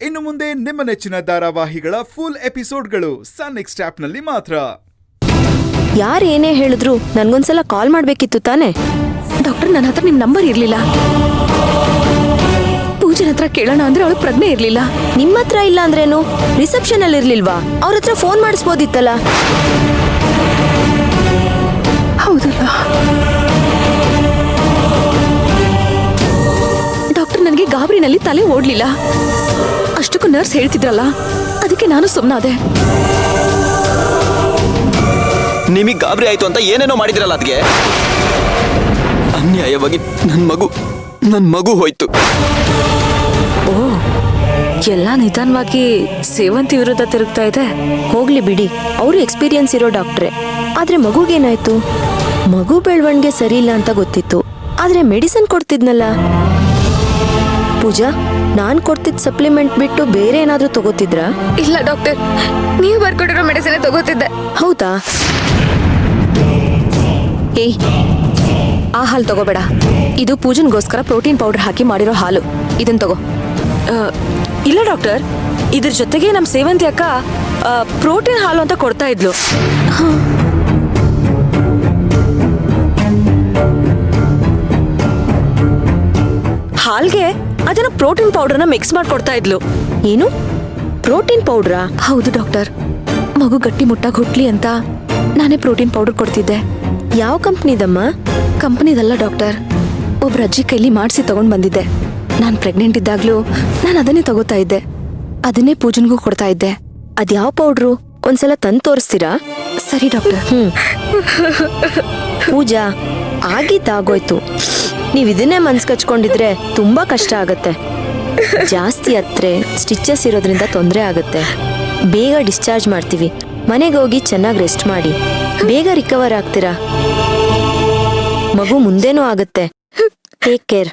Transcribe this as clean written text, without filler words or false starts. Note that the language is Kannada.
ಇನ್ನು ಮುಂದೆ ನಿಮ್ಮ ನೆಚ್ಚಿನ ಧಾರಾವಾಹಿಗಳ ಫುಲ್ ಎಪಿಸೋಡ್ಗಳು ಸನ್ ನೆಕ್ಸ್ಟ್ ಆಪ್ನಲ್ಲಿ ಮಾತ್ರ. ಯಾರು ಏನೇ ಹೇಳಿದ್ರು ನನ್ಗೊಂದ್ಸಲ ಕಾಲ್ ಮಾಡ್ಬೇಕಿತ್ತು ತಾನೆ. ಡಾಕ್ಟರ್, ನನ್ನ ಹತ್ರ ನಿಮ್ ನಂಬರ್ ಇರ್ಲಿಲ್ಲ. ಪೂಜನ್ ಹತ್ರ ಕೇಳೋಣ ಅಂದ್ರೆ ಅವಳು ಪ್ರಜ್ಞೆ ಇರ್ಲಿಲ್ಲ. ನಿಮ್ಮ ಹತ್ರ ಇಲ್ಲ ಅಂದ್ರೇನು? ರಿಸೆಪ್ಷನ್ ಅಲ್ಲಿ ಇರ್ಲಿಲ್ವಾ? ಅವ್ರ ಹತ್ರ ಫೋನ್ ಮಾಡಿಸ್ಬೋದಿತ್ತಲ್ಲ. ಹೌದಲ್ಲ ಡಾಕ್ಟರ್, ನನಗೆ ಗಾಬರಿನಲ್ಲಿ ತಲೆ ಓಡ್ಲಿಲ್ಲ. ಅಷ್ಟಕ್ಕೂ ನರ್ಸ್ ಹೇಳ್ತಿದ್ರಲ್ಲ, ಅದಕ್ಕೆ ನಾನು ಸುಮ್ಮನಾದೆ. ನಿಮಗೆ ಗಾಬರಿ ಆಯ್ತು ಅಂತ ಏನೇನೋ ಮಾಡಿದ್ರಲ್ಲ, ಅದಕ್ಕೆ ಅನ್ಯಾಯವಾಗಿ ನನ್ನ ಮಗು ಹೋಯ್ತು. ಓ, ಎಲ್ಲ ನಿಧಾನವಾಗಿ ಸೇವಂತಿ ವಿರುದ್ಧ ತಿರುಗ್ತಾ ಇದೆ. ಹೋಗ್ಲಿ ಬಿಡಿ, ಅವರು ಎಕ್ಸ್ಪೀರಿಯನ್ಸ್ ಇರೋ ಡಾಕ್ಟ್ರೆ. ಆದ್ರೆ ಮಗುಗೇನಾಯ್ತು? ಮಗು ಬೆಳವಣಿಗೆ ಸರಿ ಇಲ್ಲ ಅಂತ ಗೊತ್ತಿತ್ತು, ಆದ್ರೆ ಮೆಡಿಸಿನ್ ಕೊಡ್ತಿದ್ನಲ್ಲ. ಪೂಜಾ, ನಾನ್ ಕೊಡ್ತಿದ್ ಸಪ್ಲಿಮೆಂಟ್ ಬಿಟ್ಟು ಬೇರೆ ಏನಾದ್ರೂ ತಗೋತಿದ್ರಾ? ಇಲ್ಲ ಡಾಕ್ಟರ್, ನೀವು ಬರ್ಕೊಟ್ಟಿರೋ ಮೆಡಿಸಿನ್ ತಗೋತಿದ್ದೆ. ಹೌದಾ? ಏಯ್, ಆ ಹಾಲು ತಗೋಬೇಡ. ಇದು ಪೂಜನ್ಗೋಸ್ಕರ ಪ್ರೋಟೀನ್ ಪೌಡರ್ ಹಾಕಿ ಮಾಡಿರೋ ಹಾಲು. ಇದನ್ನ ತಗೋ. ಇಲ್ಲ ಡಾಕ್ಟರ್, ಇದ್ರ ಜೊತೆಗೆ ನಮ್ಮ ಸೇವಂತಿ ಅಕ್ಕ ಪ್ರೋಟೀನ್ ಹಾಲು ಅಂತ ಕೊಡ್ತಾ ಇದ್ಲು. ಹಾಲ್ಗೆ ಅದನ್ನ ಪ್ರೋಟೀನ್ ಪೌಡರ್ನ ಮಿಕ್ಸ್ ಮಾಡಿ ಕೊಡ್ತಾ ಇದ್ಲು. ಏನು, ಪ್ರೋಟೀನ್ ಪೌಡ್ರಾ? ಹೌದು ಡಾಕ್ಟರ್, ಮಗು ಗಟ್ಟಿ ಮುಟ್ಟಾಗಿ ಹುಟ್ಲಿ ಅಂತ ನಾನೇ ಪ್ರೋಟೀನ್ ಪೌಡರ್ ಕೊಡ್ತಿದ್ದೆ. ಯಾವ ಕಂಪ್ನಿದಮ್ಮ? ಕಂಪನಿದಲ್ಲ ಡಾಕ್ಟರ್, ಒಬ್ರ ಅಜ್ಜಿ ಕೈಲಿ ಮಾಡಿಸಿ ತಗೊಂಡ್ ಬಂದಿದ್ದೆ. ನಾನು ಪ್ರೆಗ್ನೆಂಟ್ ಇದ್ದಾಗ್ಲೂ ನಾನು ಅದನ್ನೇ ತಗೋತಾ ಇದ್ದೆ. ಅದನ್ನೇ ಪೂಜನ್ಗೂ ಕೊಡ್ತಾ ಇದ್ದೆ. ಅದ್ಯಾವ ಪೌಡ್ರು? ಒಂದ್ಸಲ ತಂದು ತೋರಿಸ್ತೀರಾ? ಸರಿ ಡಾಕ್ಟರ್. ಪೂಜಾ, ಆಗಿದ್ದಾಗೋಯ್ತು. ನೀವ್ ಇದನ್ನೇ ಮನ್ಸ್ ಕಚ್ಕೊಂಡಿದ್ರೆ ತುಂಬಾ ಕಷ್ಟ ಆಗತ್ತೆ. ಜಾಸ್ತಿ ಹತ್ರೆ ಸ್ಟಿಚಸ್ ಇರೋದ್ರಿಂದ ತೊಂದರೆ ಆಗತ್ತೆ. ಬೇಗ ಡಿಸ್ಚಾರ್ಜ್ ಮಾಡ್ತೀವಿ. ಮನೆಗೆ ಹೋಗಿ ಚೆನ್ನಾಗಿ ರೆಸ್ಟ್ ಮಾಡಿ, ಬೇಗ ರಿಕವರ್ ಆಗ್ತೀರಾ. ಮಗು ಮುಂದೇನೂ ಆಗತ್ತೆ. Take care.